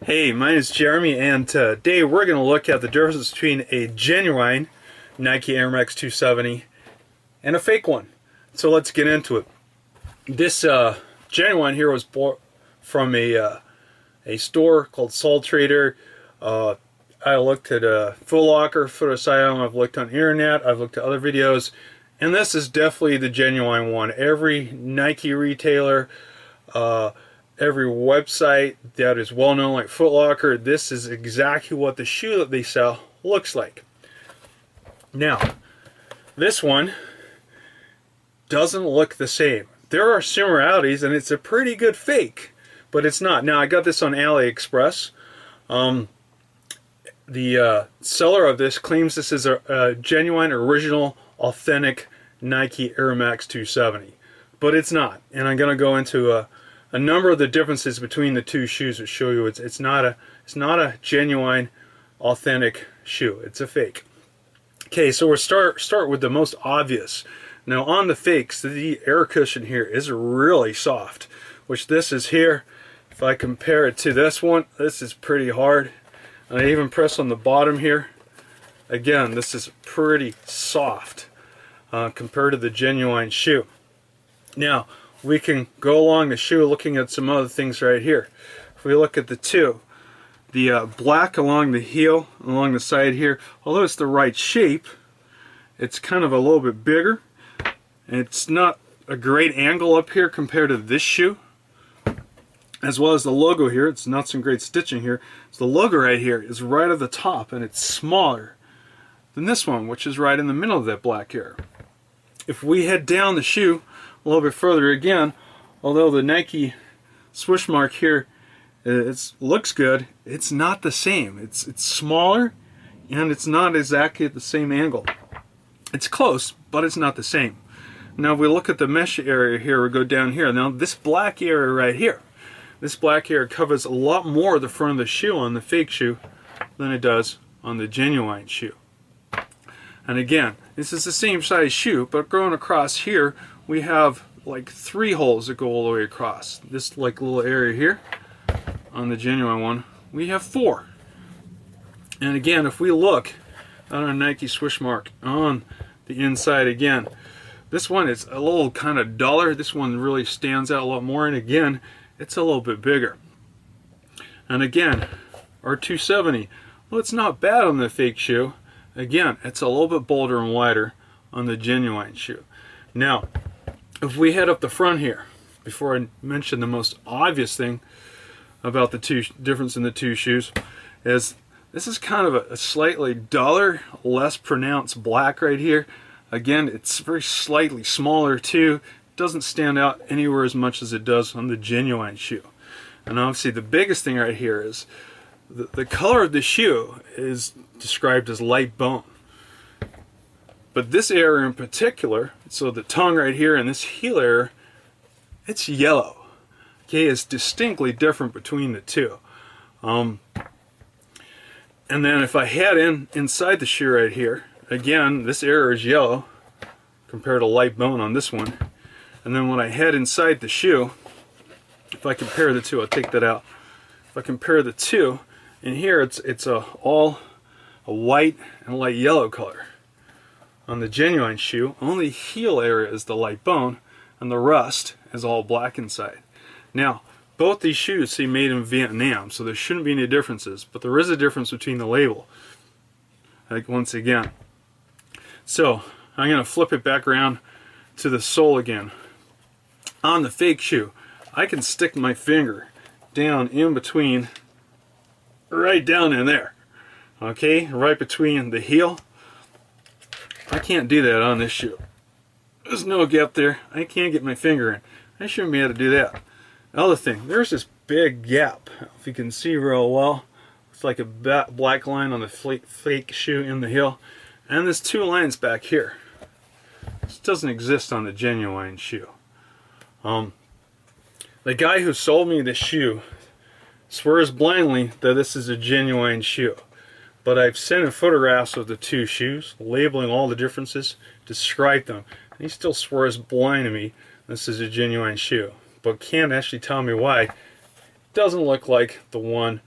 Hey, my name is Jeremy, and today we're going to look at the difference between a genuine Nike Air Max 270 and a fake one. So let's get into it. This genuine here was bought from a store called Soul Trader. I looked at Foot Locker, Foot Asylum, I've looked on the internet, I've looked at other videos, and this is definitely the genuine one. Every Nike retailer, every website that is well known like Foot Locker, this is exactly what the shoe that they sell looks like. Now, this one doesn't look the same. There are similarities and it's a pretty good fake, but it's not. Now, I got this on Aliexpress. The seller of this claims this is a genuine, original, authentic Nike Air Max 270, but it's not. And I'm going to go into a number of the differences between the two shoes to show you it's not a genuine, authentic shoe. It's a fake. Okay, so we'll start with the most obvious. Now on the fakes, the air cushion here is really soft, which this is here. If I compare it to this one, this is pretty hard. And I even press on the bottom here. Again, this is pretty soft compared to the genuine shoe. Now, we can go along the shoe looking at some other things right here. If we look at the black along the heel, along the side here, although it's the right shape, it's kind of a little bit bigger. It's not a great angle up here compared to this shoe. As well as the logo here, it's not some great stitching here. So the logo right here is right at the top and it's smaller than this one, which is right in the middle of that black area. If we head down the shoe a little bit further again, although the Nike swoosh mark here looks good, it's not the same. It's smaller and it's not exactly at the same angle. It's close, but it's not the same. Now if we look at the mesh area here, we go down here. Now this black area right here, this black area covers a lot more of the front of the shoe on the fake shoe than it does on the genuine shoe. And again, this is the same size shoe, but going across here, we have like 3 holes that go all the way across. This like little area here on the genuine one, we have 4. And again, if we look at our Nike swoosh mark on the inside again, this one is a little kind of duller. This one really stands out a lot more, and again, it's a little bit bigger. And again, our 270, well, it's not bad on the fake shoe. Again, it's a little bit bolder and wider on the genuine shoe. Now, if we head up the front here, before I mention the most obvious thing about the difference in the two shoes, is this is kind of a slightly duller, less pronounced black right here. Again, it's very slightly smaller too. Doesn't stand out anywhere as much as it does on the genuine shoe. And obviously the biggest thing right here is the color of the shoe is described as light bone. But this area in particular, so the tongue right here and this heel area, it's yellow. Okay, it's distinctly different between the two. And then if I head inside the shoe right here, again, this area is yellow compared to light bone on this one. And then when I head inside the shoe, if I compare the two, I'll take that out. If I compare the two, in here it's all a white and light yellow color. On the genuine shoe, only heel area is the light bone, and the rest is all black inside. Now, both these shoes say made in Vietnam, so there shouldn't be any differences, but there is a difference between the label. Like once again. So, I'm going to flip it back around to the sole again. On the fake shoe, I can stick my finger down in between, right down in there. Okay, right between the heel. I can't do that on this shoe. There's no gap there. I can't get my finger in. I shouldn't be able to do that. Another thing, there's this big gap. If you can see real well, it's like a black line on the fake shoe in the heel. And there's 2 lines back here. This doesn't exist on the genuine shoe. The guy who sold me this shoe swears blindly that this is a genuine shoe. But I've sent him photographs of the 2 shoes, labeling all the differences, described them. And he still swears blind to me this is a genuine shoe. But can't actually tell me why. It doesn't look like the one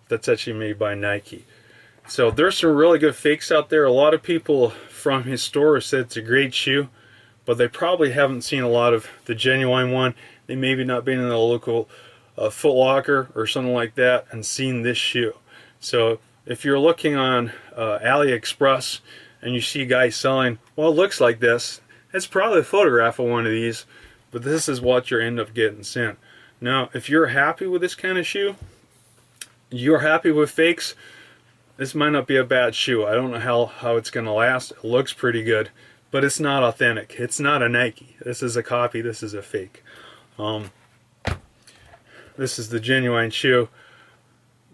that's actually made by Nike. So there's some really good fakes out there. A lot of people from his store said it's a great shoe, but they probably haven't seen a lot of the genuine one. They maybe not been in the local Foot Locker or something like that and seen this shoe. So if you're looking on Aliexpress and you see guys selling, well, it looks like this, it's probably a photograph of one of these, but this is what you end up getting sent. Now, if you're happy with this kind of shoe, you're happy with fakes, this might not be a bad shoe. I don't know how it's going to last. It looks pretty good, but it's not authentic. It's not a Nike. This is a copy. This is a fake. This is the genuine shoe.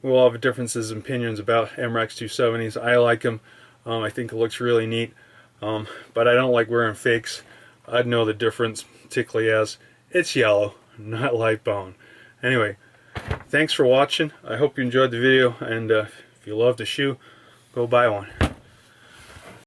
We'll have differences in opinions about MRX 270s. I like them. I think it looks really neat, but I don't like wearing fakes. I'd know the difference, particularly as it's yellow, not light bone. Anyway, thanks for watching. I hope you enjoyed the video, and if you love the shoe, go buy one.